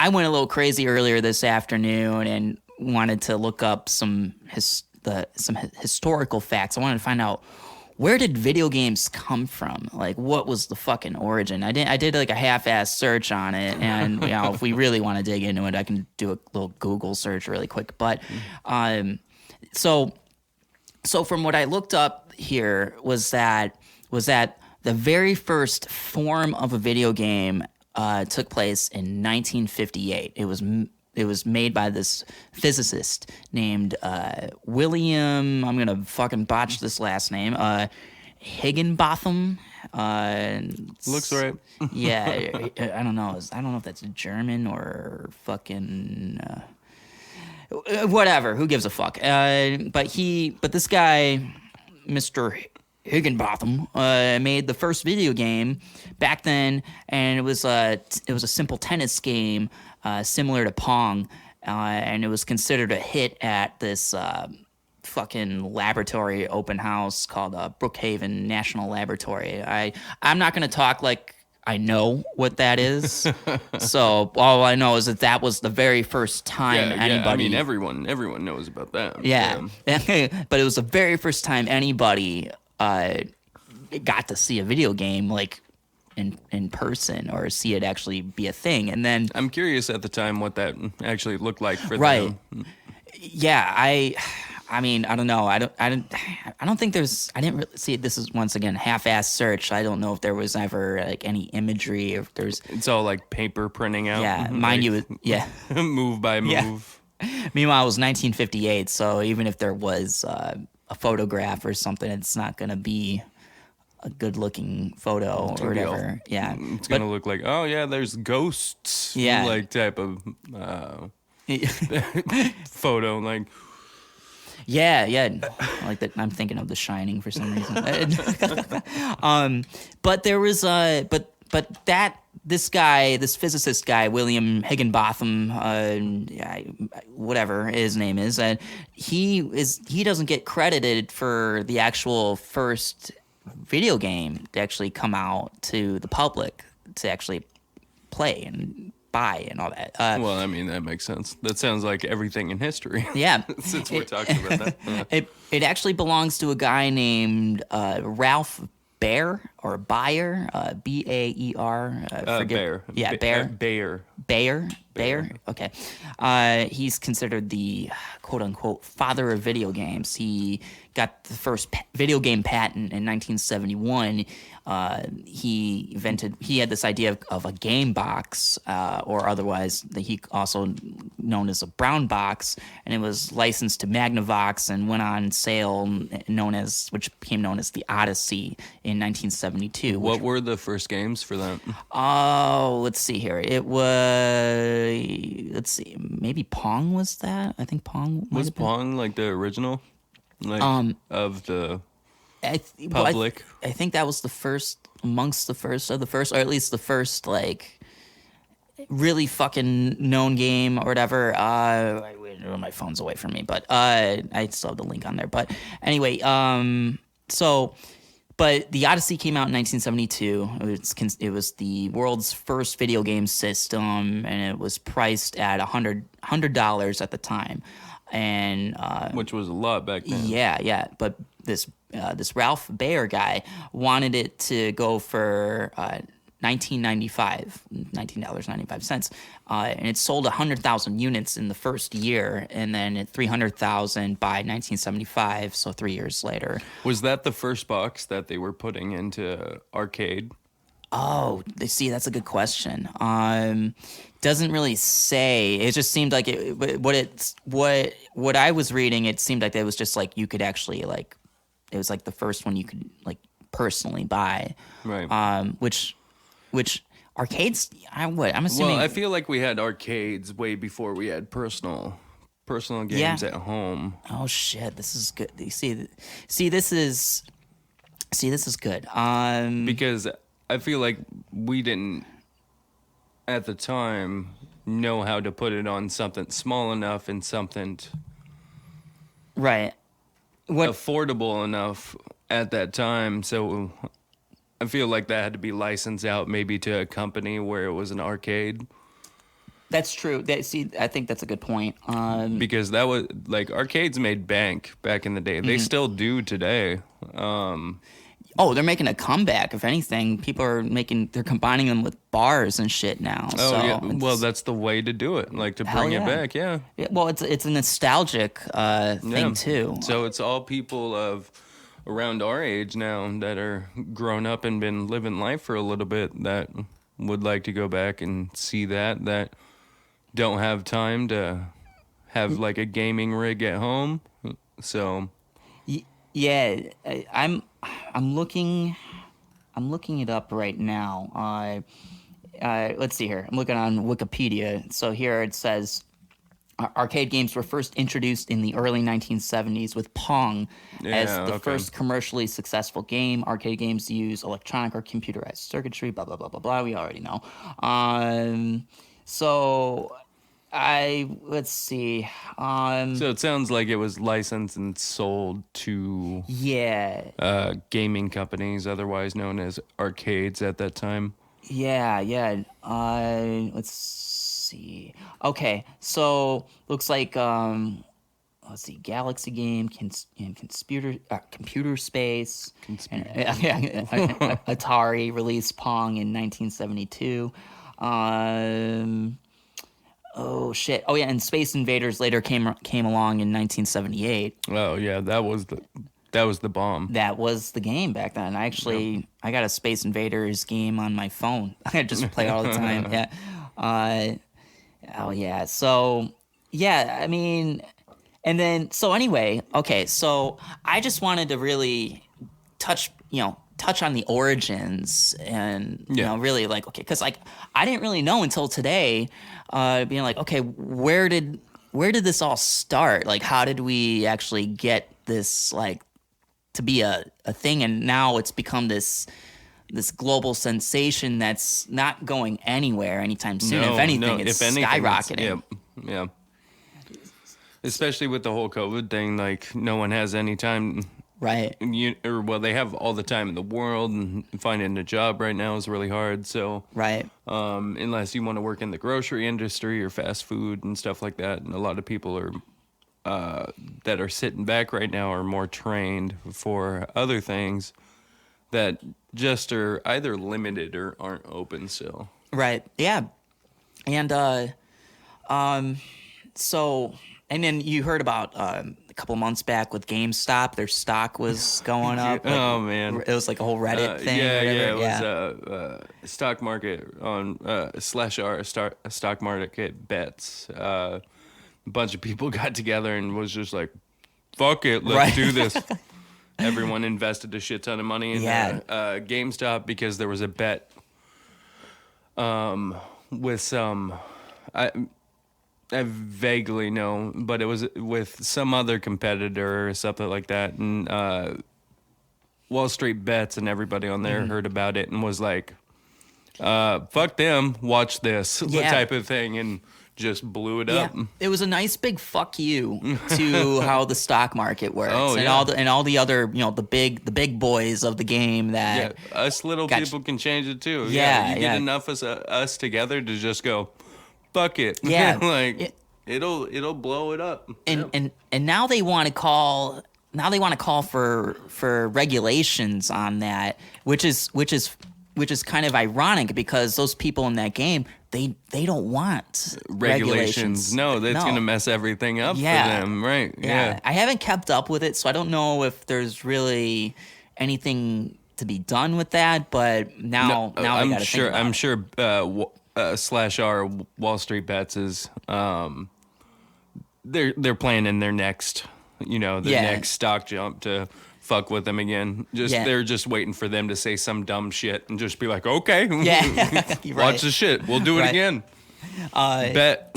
I went a little crazy earlier this afternoon and wanted to look up some historical facts. I wanted to find out, where did video games come from? Like, what was the fucking origin? I did like a half-ass search on it, and if we really want to dig into it, I can do a little Google search really quick. But so from what I looked up here was that the very first form of a video game took place in 1958. It was made by this physicist named William. I'm gonna fucking botch this last name. Higginbotham. Looks right. Yeah, I don't know. I don't know if that's German or fucking whatever. Who gives a fuck? But this guy, Mr. Higginbotham, made the first video game back then, and it was a simple tennis game similar to Pong, and it was considered a hit at this fucking laboratory open house called Brookhaven National Laboratory. I'm not going to talk like I know what that is. So all I know is that was the very first time anybody. Yeah, I mean, everyone knows about that. Yeah. But it was the very first time anybody got to see a video game like in person or see it actually be a thing. And then I'm curious at the time what that actually looked like for right. them. Yeah, I mean, I don't know. I don't think there's. I didn't really see. This is once again half-ass search. I don't know if there was ever like any imagery, or if there's. It's all like paper printing out. Yeah, mind you, yeah. Move by move. Yeah. Meanwhile, it was 1958, so even if there was a photograph or something, it's not gonna be a good-looking photo or whatever. Yeah, it's gonna look like, oh yeah, there's ghosts. Yeah, like type of photo, like. Yeah, like that. I'm thinking of The Shining for some reason. But there was this guy, this physicist guy, William Higginbotham, whatever his name is, he doesn't get credited for the actual first video game to actually come out to the public to actually play and buy and all that. Well, I mean, that makes sense. That sounds like everything in history. Yeah. Since we're talking about that. It actually belongs to a guy named Ralph Baer or Bayer, Baer. Baer. Yeah, Baer. Baer. Okay. He's considered the quote-unquote father of video games. He got the first video game patent in 1971. He had this idea of a game box, or otherwise he also known as a brown box, and it was licensed to Magnavox and went on sale, which became known as the Odyssey in 1972. What were the first games for that? Oh, let's see here. It was, maybe Pong was that? I think Pong was Pong like the original, of the public. I think that was the first amongst the first of the first, or at least the first like really fucking known game or whatever. My phone's away from me, but I still have the link on there. But anyway, but the Odyssey came out in 1972. It was the world's first video game system, and it was priced at $100 at the time, and which was a lot back then. Yeah. But this Ralph Baer guy wanted it to go for $19.95, and it sold 100,000 units in the first year, and then 300,000 by 1975, so 3 years later. Was that the first box that they were putting into arcade? Oh, see, that's a good question. Doesn't really say. It just seemed like what I was reading. It seemed like it was just like you could actually like, it was like the first one you could like personally buy. Right. Which arcades? I'm assuming. Well, I feel like we had arcades way before we had personal games at home. Oh shit, this is good. See, this is good. Because I feel like we didn't at the time know how to put it on something small enough and something right. Affordable enough at that time, so I feel like that had to be licensed out maybe to a company where it was an arcade. That's true. See, I think that's a good point. because that was like arcades made bank back in the day. They still do today. Oh, they're making a comeback. If anything, they're combining them with bars and shit now. Oh so yeah, well that's the way to do it, like to Hell bring it yeah. back. Yeah. Yeah, well, it's a nostalgic thing Yeah. too. So it's all people of around our age now that are grown up and been living life for a little bit that would like to go back and see that don't have time to have like a gaming rig at home. So Yeah, I'm looking it up right now. Let's see here. I'm looking on Wikipedia. So here it says arcade games were first introduced in the early 1970s with Pong as Yeah, the okay. first commercially successful game. Arcade games use electronic or computerized circuitry, blah, blah, blah, blah, blah. We already know. So let's see. so it sounds like it was licensed and sold to Yeah. gaming companies, otherwise known as arcades at that time. Yeah. Let's see. Okay, so looks like let's see, Galaxy Game, Computer Space, and, Atari released Pong in 1972. Oh shit. Oh yeah, and Space Invaders later came along in 1978. Oh yeah, that was the bomb. That was the game back then. I got a Space Invaders game on my phone. I just play all the time. Yeah. Oh yeah. So yeah, I mean, and then so anyway, okay. So I just wanted to really touch on the origins and really like okay, because like I didn't really know until today, being like okay, where did this all start? Like how did we actually get this like to be a thing, and now it's become this global sensation that's not going anywhere anytime soon. If anything, it's skyrocketing. Yeah. Especially with the whole COVID thing, like no one has any time. Right. They have all the time in the world, and finding a job right now is really hard. So, Right. Unless you want to work in the grocery industry or fast food and stuff like that, and a lot of people are that are sitting back right now are more trained for other things that just are either limited or aren't open still. Right. Yeah. And so and then you heard about a couple months back with GameStop, their stock was going up. Like, oh man, it was like a whole Reddit thing. It whatever. was stock market on /r stock market bets. A bunch of people got together and was just like, "Fuck it, let's do this." Everyone invested a shit ton of money in GameStop because there was a bet with some. I vaguely know, but it was with some other competitor or something like that, and Wall Street Bets and everybody on there heard about it and was like, "Fuck them, watch this," type of thing, and just blew it up. It was a nice big fuck you to how the stock market works, and yeah. all the other the big boys of the game that us little people can change it too. You Yeah, get enough of us together to just go, fuck it. Yeah. like it'll blow it up. And now they want to call for regulations on that, which is kind of ironic because those people in that game they don't want regulations. No, that's gonna mess everything up for them, right? Yeah. I haven't kept up with it, so I don't know if there's really anything to be done with that. But now I gotta think about I'm sure /r Wall Street Bets is they're planning their next next stock jump to fuck with them again. They're just waiting for them to say some dumb shit and just be like, okay, Yeah, watch the shit. We'll do it again. Bet.